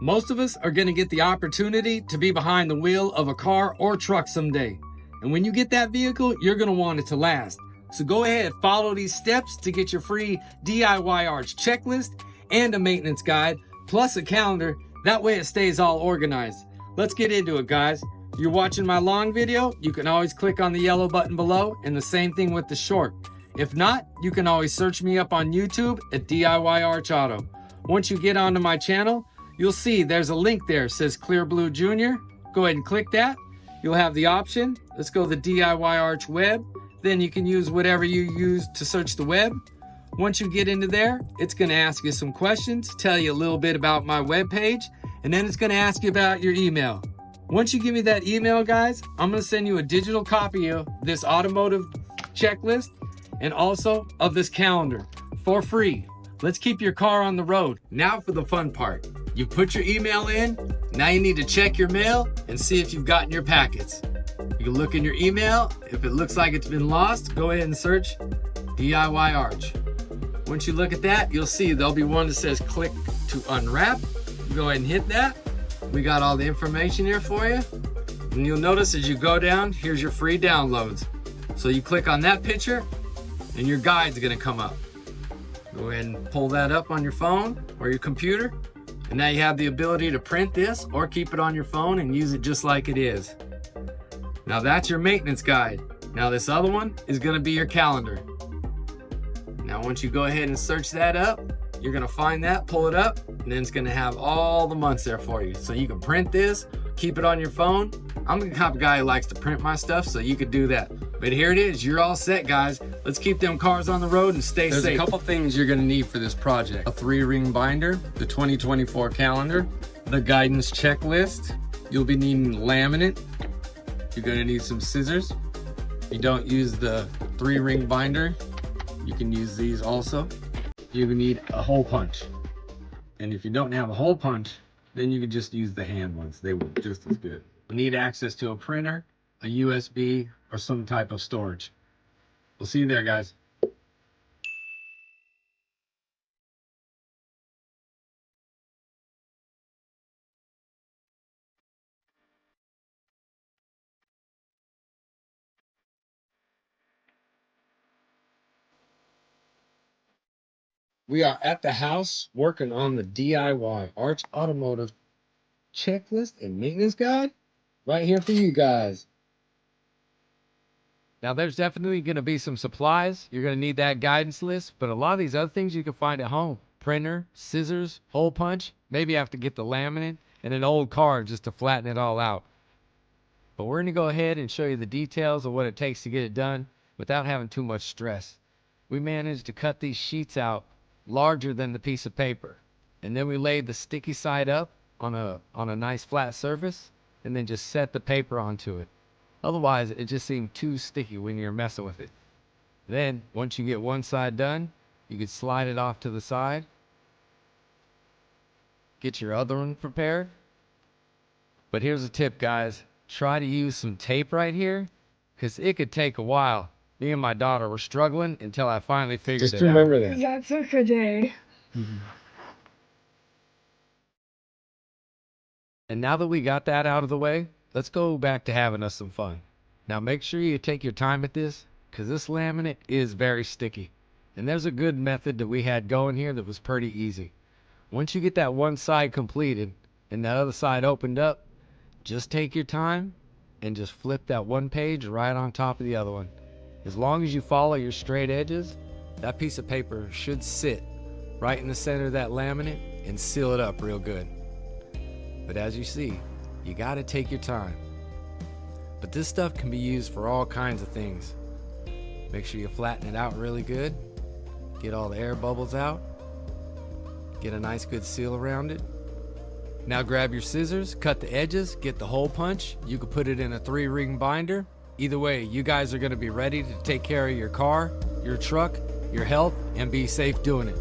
Most of us are going to get the opportunity to be behind the wheel of a car or truck someday. And when you get that vehicle, you're going to want it to last. So go ahead, follow these steps to get your free DIY arch checklist and a maintenance guide, plus a calendar. That way it stays all organized. Let's get into it, guys. You're watching my long video, you can always click on the yellow button below, and the same thing with the short. If not, you can always search me up on YouTube at DIY Arch Auto. Once you get onto my channel, you'll see there's a link there, says Clear Blue Jr. Go ahead and click that. You'll have the option. Let's go to the DIY Arch web. Then you can use whatever you use to search the web. Once you get into there, it's going to ask you some questions, tell you a little bit about my web page, and then it's going to ask you about your email. Once you give me that email, guys, I'm going to send you a digital copy of this automotive checklist and also of this calendar for free. Let's keep your car on the road. Now for the fun part. You put your email in. Now you need to check your mail and see if you've gotten your packets. You can look in your email. If it looks like it's been lost, go ahead and search DIY Arch. Once you look at that, you'll see there'll be one that says click to unwrap. Go ahead and hit that. We got all the information here for you. And you'll notice as you go down, here's your free downloads. So you click on that picture and your guide's gonna come up. Go ahead and pull that up on your phone or your computer. And now you have the ability to print this or keep it on your phone and use it just like it is. Now that's your maintenance guide. Now this other one is gonna be your calendar. Now once you go ahead and search that up, you're gonna find that, pull it up, and then it's gonna have all the months there for you. So you can print this, keep it on your phone. I'm the type of guy who likes to print my stuff, so you could do that. But here it is, you're all set, guys. Let's keep them cars on the road and stay safe. There's a couple things you're gonna need for this project. A 3-ring binder, the 2024 calendar, the guidance checklist. You'll be needing laminate. You're gonna need some scissors. If you don't use the 3-ring binder, you can use these also. You need a hole punch. And if you don't have a hole punch, then you can just use the hand ones. They work just as good. You need access to a printer, a USB, or some type of storage. We'll see you there, guys. We are at the house working on the DIY Arch Automotive checklist and maintenance guide right here for you guys. Now there's definitely going to be some supplies. You're going to need that guidance list, but a lot of these other things you can find at home. Printer, scissors, hole punch, maybe you have to get the laminate and an old card just to flatten it all out. But we're going to go ahead and show you the details of what it takes to get it done without having too much stress. We managed to cut these sheets out larger than the piece of paper, and then we laid the sticky side up on a nice flat surface and then just set the paper onto it. Otherwise it just seemed too sticky when you're messing with it. Then once you get one side done, you could slide it off to the side, get your other one prepared. But here's a tip, guys. Try to use some tape right here, because it could take a while. Me and my daughter were struggling until I finally figured it out. Just remember that. That took a day. And now that we got that out of the way, let's go back to having us some fun. Now make sure you take your time at this, because this laminate is very sticky. And there's a good method that we had going here that was pretty easy. Once you get that one side completed and that other side opened up, just take your time and just flip that one page right on top of the other one. As long as you follow your straight edges, that piece of paper should sit right in the center of that laminate and seal it up real good. But as you see, you gotta take your time. But this stuff can be used for all kinds of things. Make sure you flatten it out really good. Get all the air bubbles out. Get a nice good seal around it. Now grab your scissors, cut the edges, get the hole punch. You can put it in a 3-ring binder. Either way, you guys are gonna be ready to take care of your car, your truck, your health, and be safe doing it.